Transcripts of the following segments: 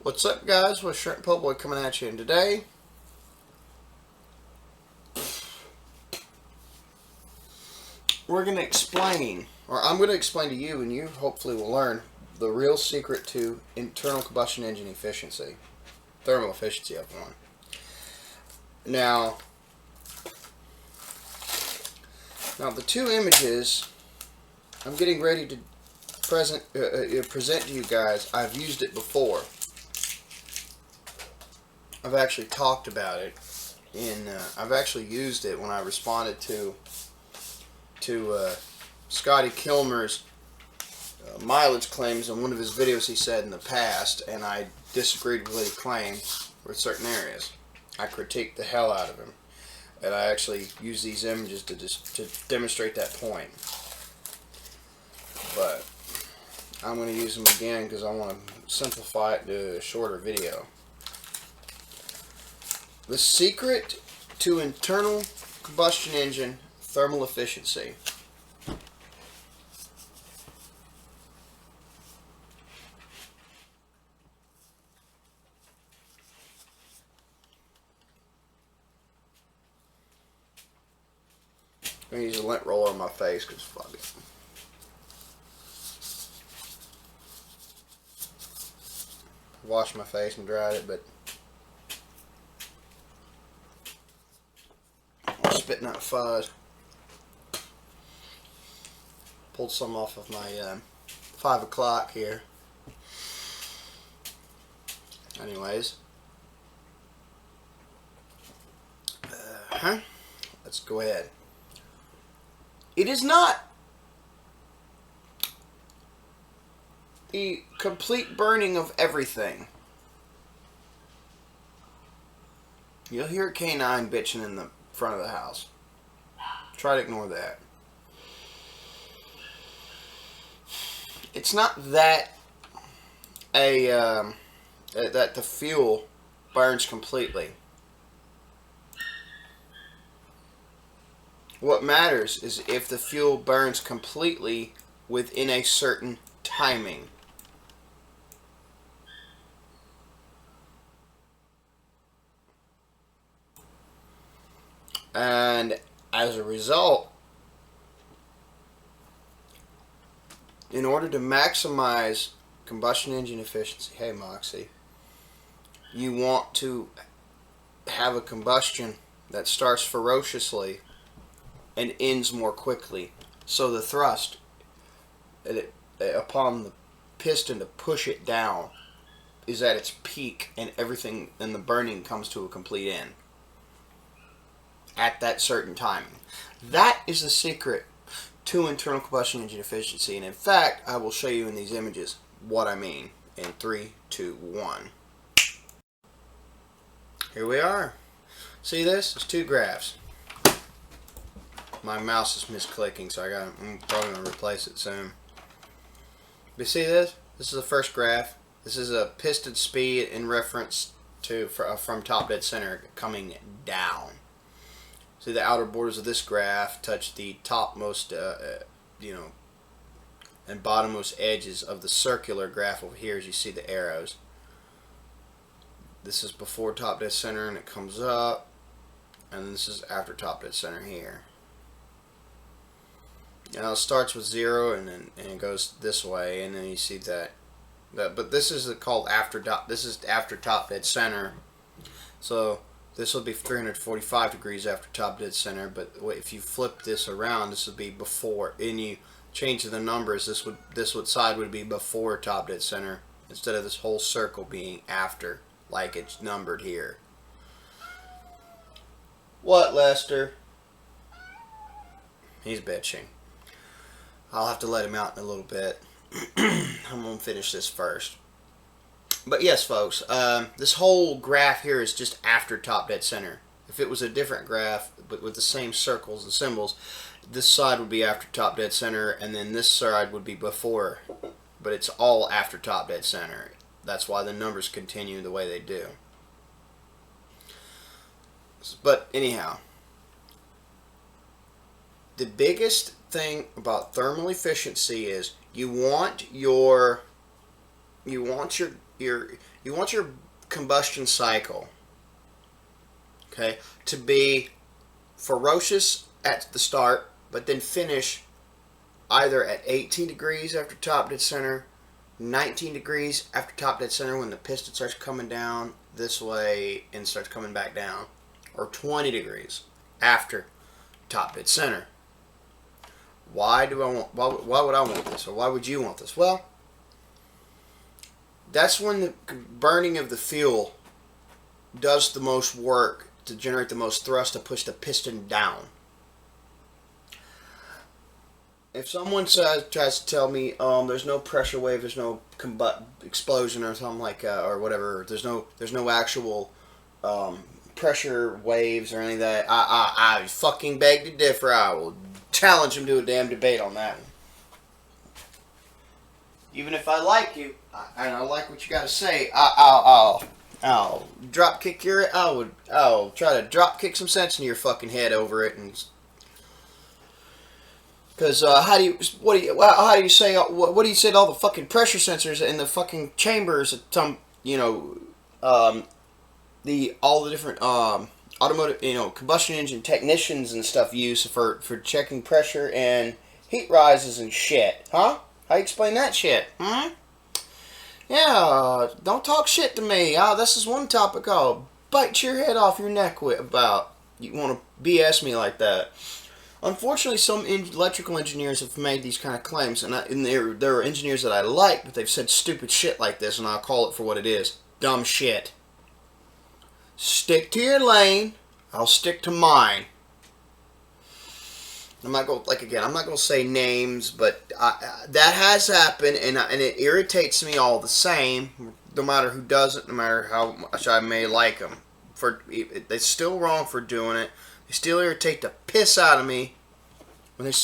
What's up, guys? With Shrimp Po' Boy coming at you, and today we're going to explain, or I'm going to explain to you, and you hopefully will learn the real secret to internal combustion engine efficiency, thermal efficiency of one. Now the two images I'm getting ready to present to you guys, I've used it before. I've actually talked about it I've actually used it when I responded to Scotty Kilmer's mileage claims on one of his videos he said in the past, and I disagreed with what he claimed with certain areas. I critiqued the hell out of him, and I actually used these images to demonstrate that point. But I'm going to use them again because I want to simplify it to a shorter video. The secret to internal combustion engine thermal efficiency. I'm going to use a lint roller on my face because fuck it. Washed my face and dried it, but I'm spitting out fuzz. Pulled some off of my 5 o'clock here. Anyways, let's go ahead. It is not the complete burning of everything. You'll hear a canine bitching in the front of the house. Try to ignore that. It's not that that the fuel burns completely. What matters is if the fuel burns completely within a certain timing. And as a result, in order to maximize combustion engine efficiency, hey Moxie, you want to have a combustion that starts ferociously and ends more quickly. So the thrust upon the piston to push it down is at its peak, and everything in the burning comes to a complete end at that certain timing. That is the secret to internal combustion engine efficiency, and in fact I will show you in these images what I mean in 3, 2, 1. Here we are. See this? It's two graphs. My mouse is misclicking, so I'm probably going to replace it soon. But see this? This is the first graph. This is a piston speed in reference to from top dead center coming down. See, the outer borders of this graph touch the topmost, and bottommost edges of the circular graph over here, as you see the arrows. This is before top dead center, and it comes up, and this is after top dead center here. Now it starts with 0, and it goes this way, and then you see that. But this is called after. This is after top dead center. So this will be 345 degrees after top dead center. But if you flip this around, this would be before. And you change the numbers. This side would be before top dead center instead of this whole circle being after, like it's numbered here. What, Lester? He's bitching. I'll have to let him out in a little bit. I'm going to finish this first. But yes, folks, this whole graph here is just after top dead center. If it was a different graph, but with the same circles and symbols, this side would be after top dead center, and then this side would be before. But it's all after top dead center. That's why the numbers continue the way they do. But anyhow, the biggest thing about thermal efficiency is you want your you want your combustion cycle, okay, to be ferocious at the start, but then finish either at 18 degrees after top dead center, 19 degrees after top dead center when the piston starts coming down this way and starts coming back down, or 20 degrees after top dead center. Why would I want this, or why would you want this? Well, that's when the burning of the fuel does the most work to generate the most thrust to push the piston down. If someone tries to tell me there's no pressure wave, there's no explosion or something like or whatever, there's no actual pressure waves or any of that, I fucking beg to differ. I will challenge him to a damn debate on that one. Even if I like you, and I like what you got to say, I'll drop kick I'll try to drop kick some sense into your fucking head over it. And because how do you say what do you say to all the fucking pressure sensors in the fucking chambers that some all the different automotive combustion engine technicians and stuff use for checking pressure and heat rises and shit, huh? How you explain that shit? Yeah, don't talk shit to me. This is one topic I'll bite your head off your neck with about. You want to BS me like that. Unfortunately, some electrical engineers have made these kind of claims, and there are engineers that I like, but they've said stupid shit like this, and I'll call it for what it is. Dumb shit. Stick to your lane. I'll stick to mine. I'm not going to say names, but that has happened, and it irritates me all the same, no matter who does it, no matter how much I may like them. They're still wrong for doing it. They still irritate the piss out of me when and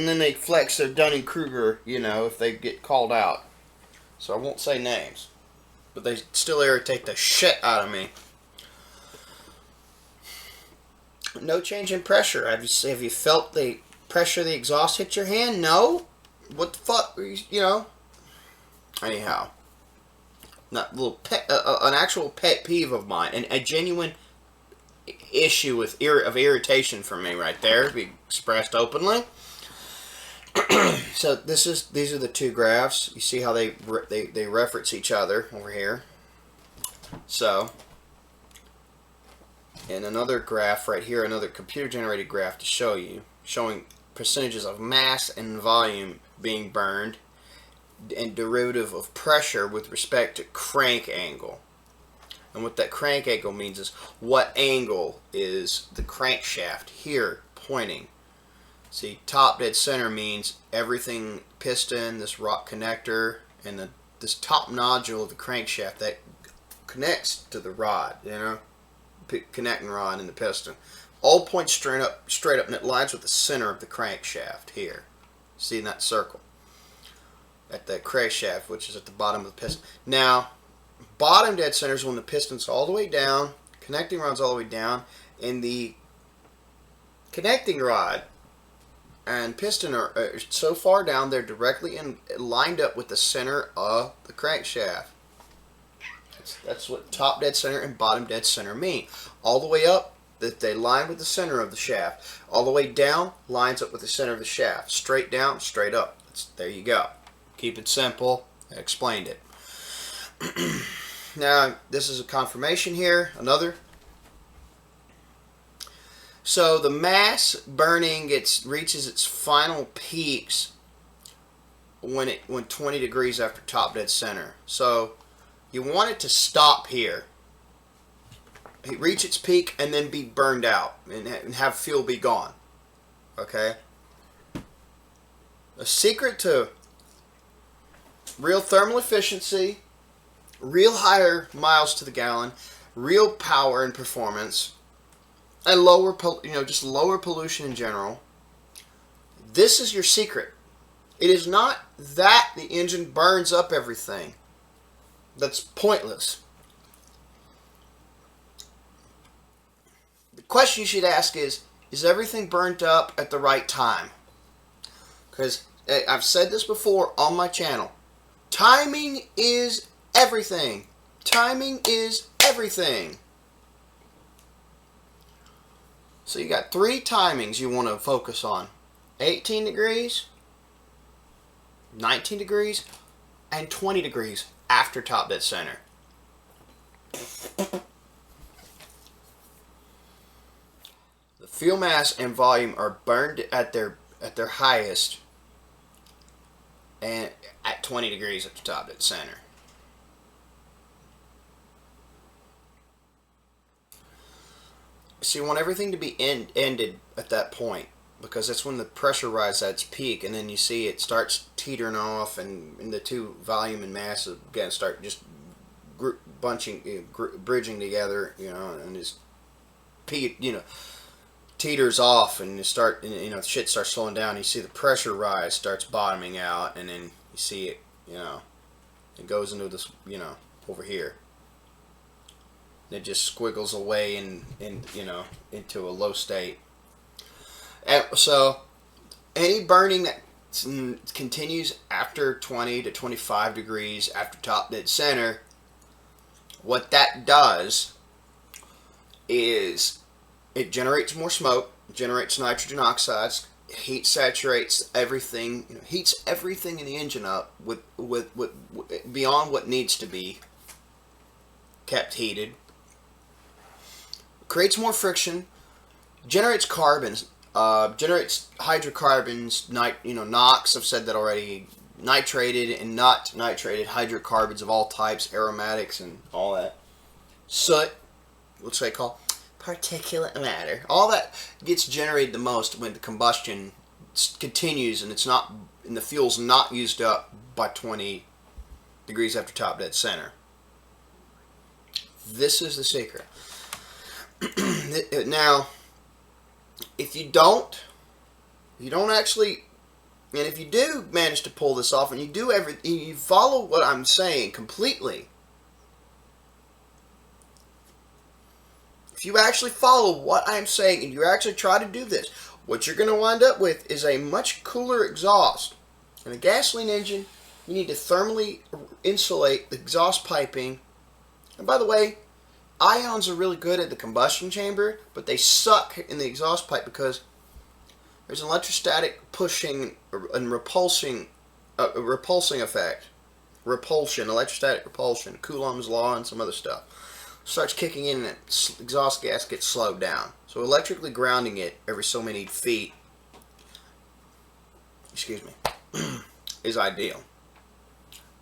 then they flex their Dunning-Kruger, if they get called out. So I won't say names, but they still irritate the shit out of me. No change in pressure. Have you felt the pressure of the exhaust hit your hand? No? What the fuck? Anyhow. Not an actual pet peeve of mine. And a genuine issue of irritation for me right there. Be expressed openly. So these are the two graphs. You see how they reference each other over here. So... and another graph right here, another computer-generated graph to show you, showing percentages of mass and volume being burned and derivative of pressure with respect to crank angle. And what that crank angle means is what angle is the crankshaft here pointing. See, top dead center means everything, piston, this rock connector, and this top nodule of the crankshaft that connects to the rod, connecting rod and the piston, all points straight up, and it lines with the center of the crankshaft here. See in that circle at the crankshaft, which is at the bottom of the piston. Now, bottom dead center is when the piston's all the way down, connecting rod's all the way down, and the connecting rod and piston are so far down they're directly lined up with the center of the crankshaft. That's what top dead center and bottom dead center mean. All the way up, that they line with the center of the shaft. All the way down, lines up with the center of the shaft. Straight down, straight up. There you go. Keep it simple. I explained it. Now, this is a confirmation here. Another. So the mass burning reaches its final peaks when 20 degrees after top dead center. So you want it to stop here, reach its peak, and then be burned out, and have fuel be gone. Okay? A secret to real thermal efficiency, real higher miles to the gallon, real power and performance, and just lower pollution in general. This is your secret. It is not that the engine burns up everything. That's pointless. The question you should ask is everything burnt up at the right time? Because I've said this before on my channel. Timing is everything. Timing is everything. So you got 3 timings you want to focus on. 18 degrees, 19 degrees, and 20 degrees after top dead center. The fuel mass and volume are burned at their highest and at 20 degrees at the top dead center. So you want everything to be ended at that point, because that's when the pressure rises at its peak, and then you see it starts teetering off, and the 2 volume and mass again start just bridging together, and just teeters off, and shit starts slowing down. You see the pressure rise, starts bottoming out, and then you see it, it goes into this, over here. It just squiggles away into a low state. And so any burning that continues after 20 to 25 degrees after top dead center, what that does is it generates more smoke, generates nitrogen oxides, heat saturates everything, heats everything in the engine up with beyond what needs to be kept heated. Creates more friction, generates carbons, generates hydrocarbons, NOx, I've said that already, nitrated and not nitrated hydrocarbons of all types, aromatics and all that. Soot, which they call particulate matter. All that gets generated the most when the combustion continues and the fuel's not used up by 20 degrees after top dead center. This is the secret. Now, if you don't actually, and if you do manage to pull this off, and you follow what I'm saying completely, if you actually follow what I'm saying and you actually try to do this, what you're going to wind up with is a much cooler exhaust. In a gasoline engine, you need to thermally insulate the exhaust piping. And by the way, ions are really good at the combustion chamber, but they suck in the exhaust pipe because there's an electrostatic pushing and repulsing effect. Repulsion, electrostatic repulsion, Coulomb's law and some other stuff. Starts kicking in and exhaust gas gets slowed down. So electrically grounding it every so many feet, is ideal.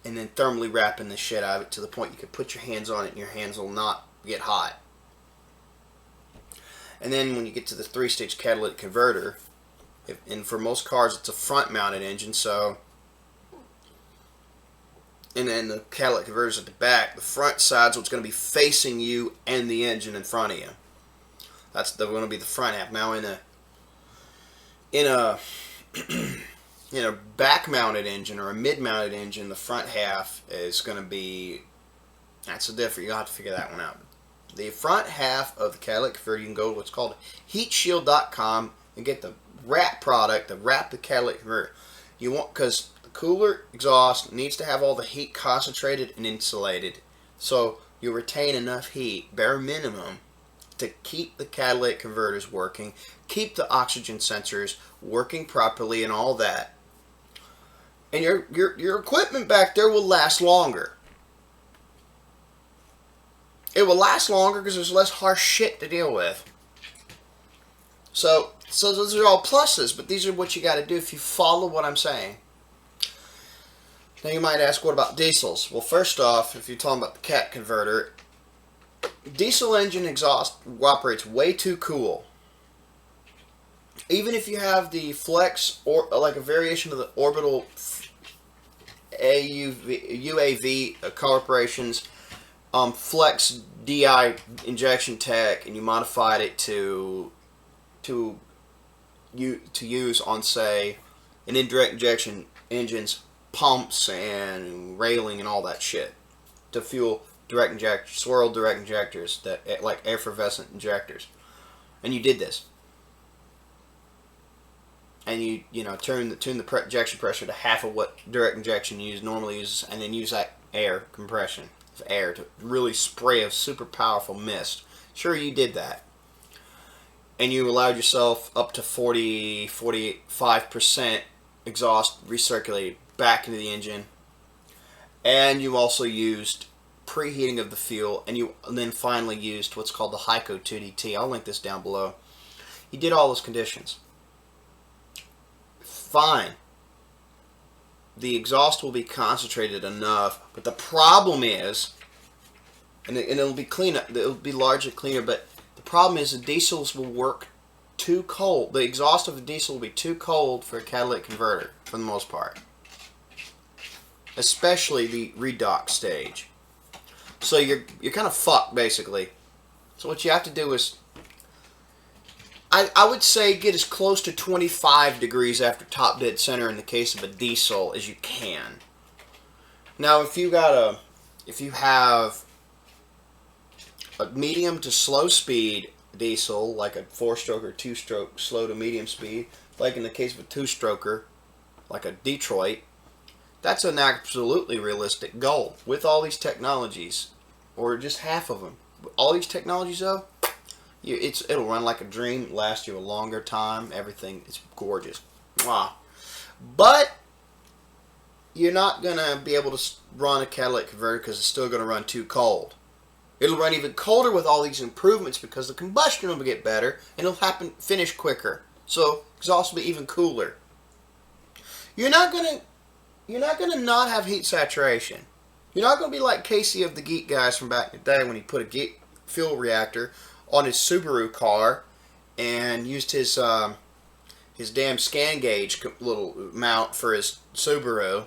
And then thermally wrapping the shit out of it to the point you can put your hands on it and your hands will not get hot. And then when you get to the 3-stage catalytic converter, and for most cars it's a front mounted engine, so, and then the catalytic converter's at the back, the front side's what's going to be facing you and the engine in front of you. That's going to be the front half. Now in a back mounted engine or a mid mounted engine, the front half is going to be, that's the difference. You'll have to figure that one out. The front half of the catalytic converter, you can go to what's called heatshield.com and get the wrap product to wrap the catalytic converter. You want, because the cooler exhaust needs to have all the heat concentrated and insulated, so you retain enough heat, bare minimum, to keep the catalytic converters working, keep the oxygen sensors working properly, and all that. And your equipment back there will last longer. It will last longer because there's less harsh shit to deal with. So those are all pluses, but these are what you got to do if you follow what I'm saying. Now you might ask, what about diesels? Well, first off, if you're talking about the cat converter, diesel engine exhaust operates way too cool. Even if you have the flex, or like a variation of the orbital UAV Corporation's flex DI injection tech, and you modified it to use on, say, an indirect injection engine's pumps and railing and all that shit to fuel direct injectors, swirl direct injectors, that like effervescent injectors, and you did this. and you know tune the injection pressure to half of what direct injection normally uses, and then use that air compression of air to really spray a super powerful mist. Sure, you did that, and you allowed yourself up to 45% exhaust recirculated back into the engine, and you also used preheating of the fuel, and then finally used what's called the HYCO 2DT. I'll link this down below. You did all those conditions. Fine. The exhaust will be concentrated enough, but the problem is, and it'll be cleaner, it'll be largely cleaner, but the problem is the diesels will work too cold. The exhaust of the diesel will be too cold for a catalytic converter, for the most part. Especially the redox stage. So you're kind of fucked, basically. So what you have to do is, I would say get as close to 25 degrees after top dead center in the case of a diesel as you can. Now, if you have a medium to slow speed diesel, like a 4-stroke or 2-stroke slow to medium speed, like in the case of a 2-stroker, like a Detroit, that's an absolutely realistic goal with all these technologies, or just half of them. All these technologies, though, it'll run like a dream, last you a longer time, everything, it's gorgeous. Wow. But you're not going to be able to run a catalytic converter because it's still going to run too cold. It'll run even colder with all these improvements because the combustion will get better and it'll finish quicker. So exhaust will be even cooler. You're not going to not have heat saturation. You're not going to be like Casey of the Geek guys from back in the day when he put a fuel reactor on his Subaru car and used his damn scan gauge little mount for his Subaru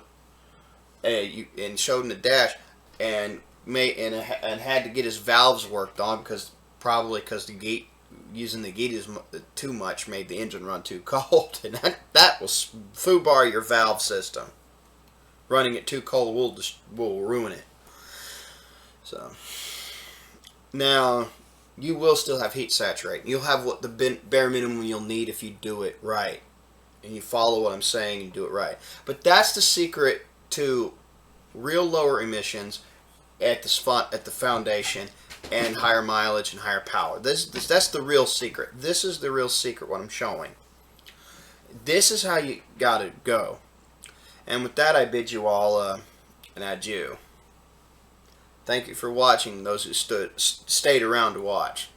and showed in the dash and had to get his valves worked on because using the geek too much made the engine run too cold, and that will foobar your valve system. Running it too cold will ruin it. So now you will still have heat saturating. You'll have what the bare minimum you'll need if you do it right, and you follow what I'm saying and do it right. But that's the secret to real lower emissions at the foundation and higher mileage and higher power. That's the real secret. This is the real secret. What I'm showing. This is how you gotta go. And with that, I bid you all an adieu. Thank you for watching, those who stayed around to watch.